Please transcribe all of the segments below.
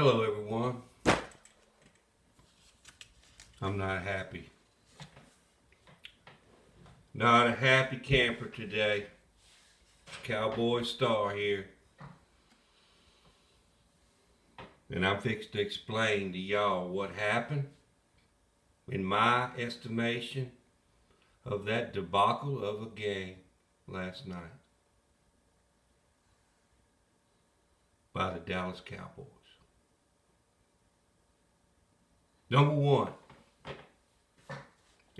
Hello everyone. I'm not happy. Not a happy camper today. Cowboy star here. And I'm fixed to explain to y'all what happened, in my estimation, of that debacle of a game last night by the Dallas Cowboys. Number one,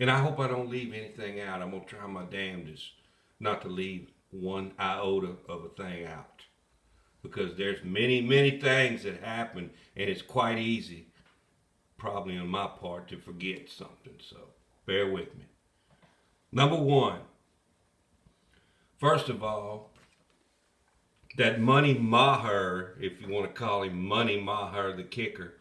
and I hope I don't leave anything out. I'm going to try my damnedest not to leave one iota of a thing out. Because there's many things that happen, and it's quite easy, probably on my part, to forget something. So bear with me. Number one, first of all, that Money Maher, if you want to call him Money Maher, the kicker,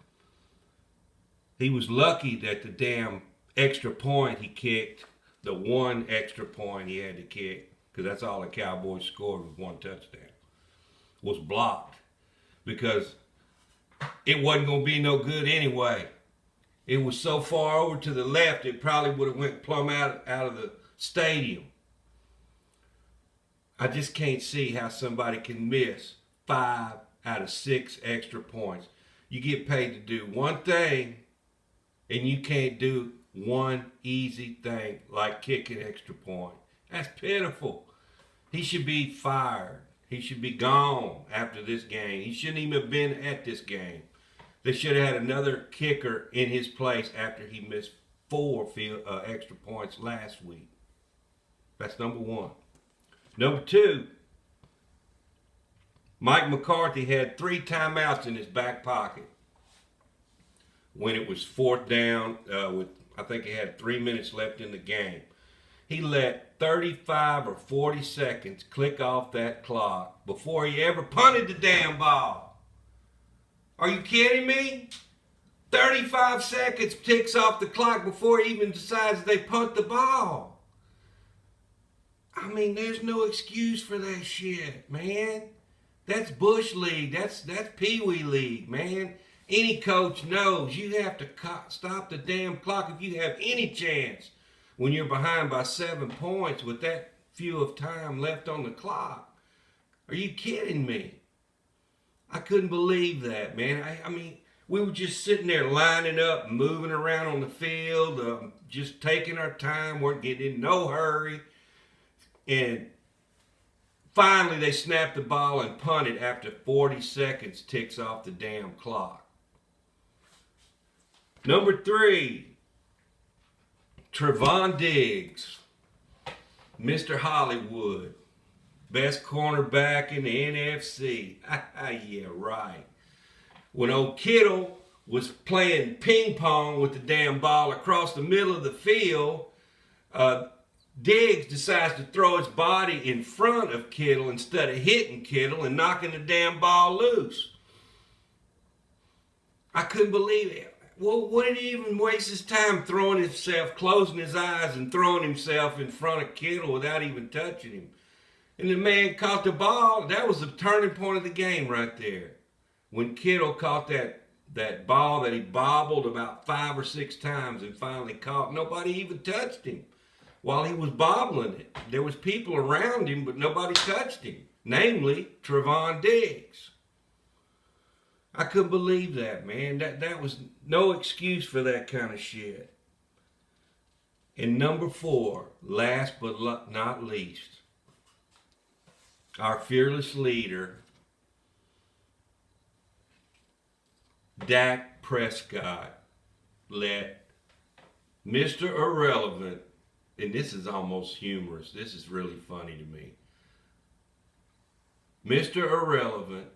he was lucky that the damn extra point he kicked, the one extra point he had to kick, because that's all the Cowboys scored was one touchdown, was blocked, because it wasn't going to be no good anyway. It was so far over to the left, it probably would have went plumb out of the stadium. I just can't see how somebody can miss 5 out of 6 extra points. You get paid to do one thing, and you can't do one easy thing like kick an extra point. That's pitiful. He should be fired. He should be gone after this game. He shouldn't even have been at this game. They should have had another kicker in his place after he missed 4 extra points last week. That's number one. Number two, Mike McCarthy had 3 timeouts in his back pocket when it was 4th down with, I think he had 3 minutes left in the game. He let 35 or 40 seconds click off that clock before he ever punted the damn ball. Are you kidding me? 35 seconds ticks off the clock before he even decides they punt the ball. I mean, there's no excuse for that shit, man. That's Bush League. That's Pee Wee League, man. Any coach knows you have to stop the damn clock if you have any chance when you're behind by 7 points with that few of time left on the clock. Are you kidding me? I couldn't believe that, man. I mean, we were just sitting there lining up, moving around on the field, just taking our time, weren't getting in no hurry. And finally they snapped the ball and punted after 40 seconds ticks off the damn clock. Number 3, Trevon Diggs, Mr. Hollywood, best cornerback in the NFC. Yeah, right. When old Kittle was playing ping pong with the damn ball across the middle of the field, Diggs decides to throw his body in front of Kittle instead of hitting Kittle and knocking the damn ball loose. I couldn't believe it. Well, wouldn't he even waste his time throwing himself, closing his eyes and throwing himself in front of Kittle without even touching him? And the man caught the ball. That was the turning point of the game right there. When Kittle caught that ball that he bobbled about 5 or 6 times and finally caught, nobody even touched him while he was bobbling it. There was people around him, but nobody touched him, namely Trevon Diggs. I couldn't believe that, man. That was no excuse for that kind of shit. And number 4, last but not least, our fearless leader, Dak Prescott, let Mr. Irrelevant, and this is almost humorous, this is really funny to me, Mr. Irrelevant,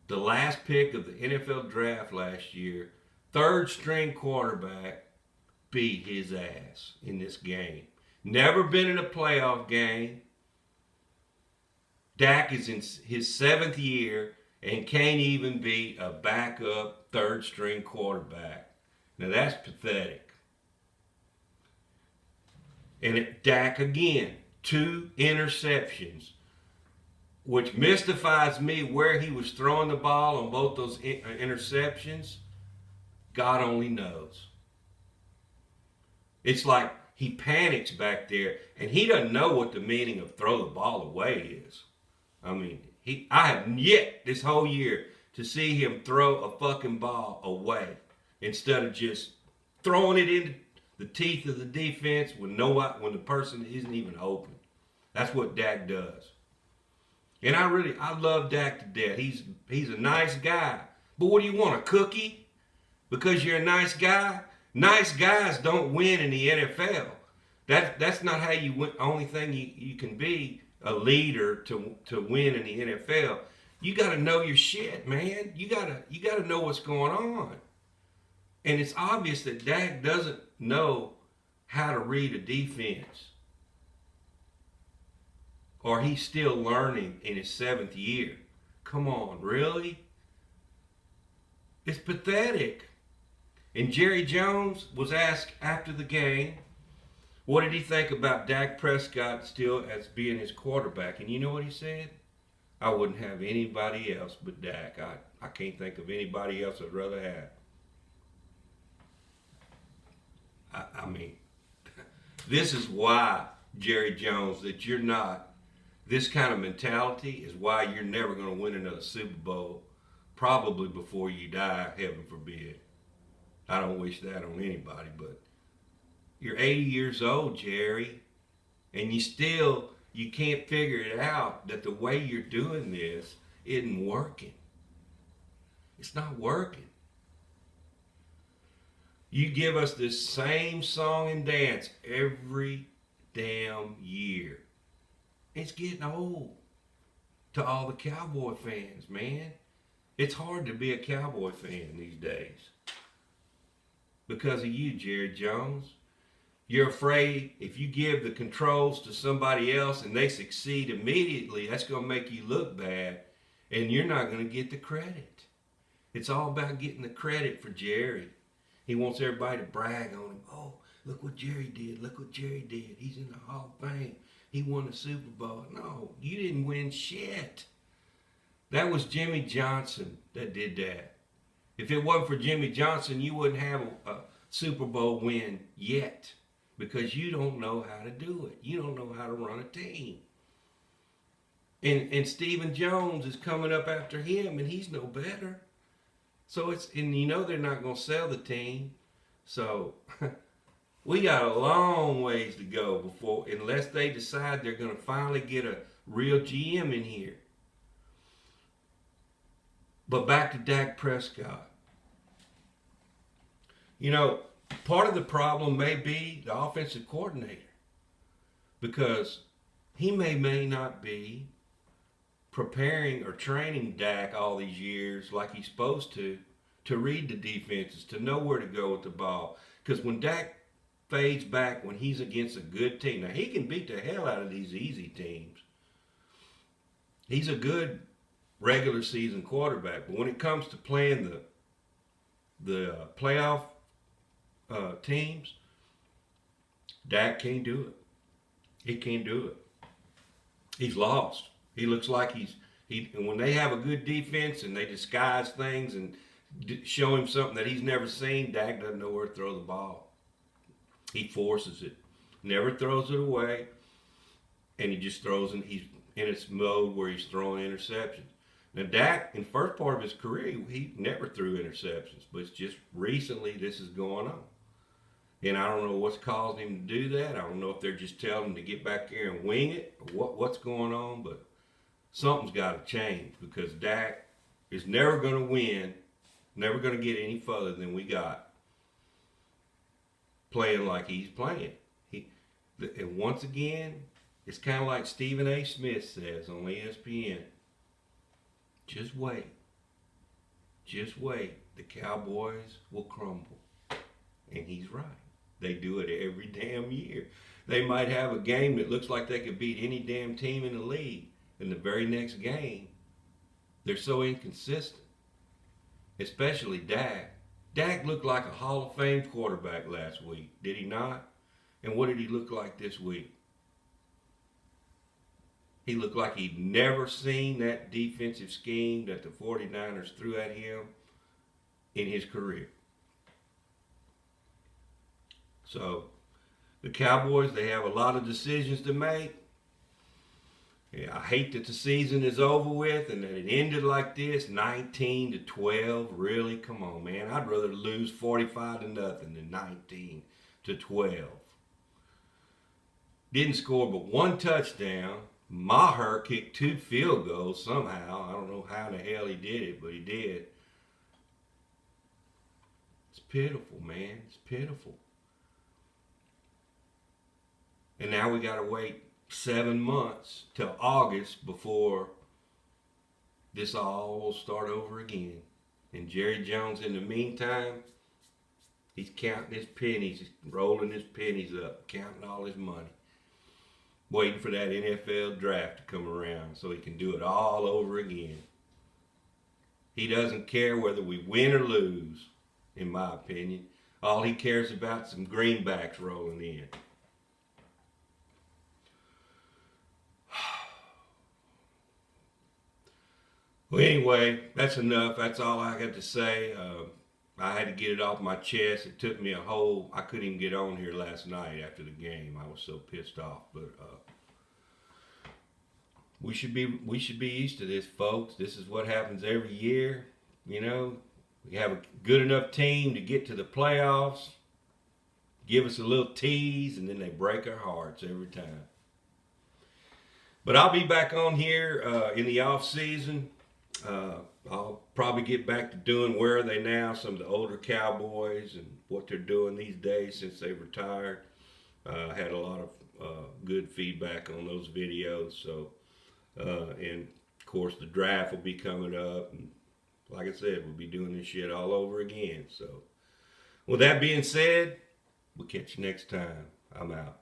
the last pick of the NFL draft last year, 3rd string quarterback, beat his ass in this game. Never been in a playoff game. Dak is in his 7th year and can't even beat a backup 3rd string quarterback. Now that's pathetic. And Dak again, 2 interceptions. which mystifies me where he was throwing the ball on both those interceptions. God only knows. It's like he panics back there, and he doesn't know what the meaning of throw the ball away is. I mean, I have yet this whole year to see him throw a fucking ball away instead of just throwing it into the teeth of the defense when the person isn't even open. That's what Dak does. And I love Dak to death. He's a nice guy. But what do you want, a cookie? Because you're a nice guy? Nice guys don't win in the NFL. That's not how you win. Only thing you can be a leader to win in the NFL. You got to know your shit, man. You gotta know what's going on. And it's obvious that Dak doesn't know how to read a defense. Or he's still learning in his 7th year. Come on, really? It's pathetic. And Jerry Jones was asked after the game, what did he think about Dak Prescott still as being his quarterback? And you know what he said? I wouldn't have anybody else but Dak. I can't think of anybody else I'd rather have. I mean, this is why, Jerry Jones, that you're not, this kind of mentality is why you're never going to win another Super Bowl, probably before you die, heaven forbid. I don't wish that on anybody, but you're 80 years old, Jerry, and you can't figure it out that the way you're doing this isn't working. It's not working. You give us this same song and dance every damn year. It's getting old to all the Cowboy fans, man. It's hard to be a Cowboy fan these days because of you, Jerry Jones. You're afraid if you give the controls to somebody else and they succeed immediately, that's going to make you look bad, and you're not going to get the credit. It's all about getting the credit for Jerry. He wants everybody to brag on him. Oh, look what Jerry did. Look what Jerry did. He's in the Hall of Fame. He won the Super Bowl. No, you didn't win shit. That was Jimmy Johnson that did that. If it wasn't for Jimmy Johnson, you wouldn't have a Super Bowl win yet because you don't know how to do it. You don't know how to run a team. And Stephen Jones is coming up after him, and he's no better. So and you know they're not going to sell the team. So we got a long ways to go unless they decide they're going to finally get a real GM in here. But back to Dak Prescott. You know, part of the problem may be the offensive coordinator because he may not be preparing or training Dak all these years like he's supposed to read the defenses, to know where to go with the ball. Because when Dak fades back when he's against a good team, now he can beat the hell out of these easy teams. He's a good regular season quarterback, but when it comes to playing the playoff teams, Dak can't do it. He can't do it. He's lost. He looks like and when they have a good defense and they disguise things and show him something that he's never seen, Dak doesn't know where to throw the ball. He forces it, never throws it away, and he just throws it. He's in its mode where he's throwing interceptions. Now Dak, in the first part of his career, he never threw interceptions, but it's just recently this is going on. And I don't know what's causing him to do that. I don't know if they're just telling him to get back here and wing it or what's going on, but something's got to change because Dak is never going to win, never going to get any further than we got playing like he's playing. And once again, it's kind of like Stephen A. Smith says on ESPN, just wait. Just wait. The Cowboys will crumble. And he's right. They do it every damn year. They might have a game that looks like they could beat any damn team in the league. In the very next game, they're so inconsistent. Especially Dak. Dak looked like a Hall of Fame quarterback last week, did he not? And what did he look like this week? He looked like he'd never seen that defensive scheme that the 49ers threw at him in his career. So the Cowboys, they have a lot of decisions to make. Yeah, I hate that the season is over with and that it ended like this, 19-12. Really, come on, man. I'd rather lose 45-0 than 19-12. Didn't score but one touchdown. Maher kicked 2 field goals somehow. I don't know how in the hell he did it, but he did. It's pitiful, man. It's pitiful. And now we got to wait 7 months till August before this all will start over again. And Jerry Jones, in the meantime, he's counting his pennies, he's rolling his pennies up, counting all his money, waiting for that NFL draft to come around so he can do it all over again. He doesn't care whether we win or lose, in my opinion. All he cares about is some greenbacks rolling in. Well, anyway, that's enough. That's all I got to say. I had to get it off my chest. It took me I couldn't even get on here last night after the game. I was so pissed off. But we should be used to this, folks. This is what happens every year. You know, we have a good enough team to get to the playoffs, give us a little tease, and then they break our hearts every time. But I'll be back on here in the off season. I'll probably get back to doing Where Are They Now, some of the older Cowboys and what they're doing these days since they retired. I had a lot of good feedback on those videos. So, and of course the draft will be coming up. And like I said, we'll be doing this shit all over again. So with that being said, we'll catch you next time. I'm out.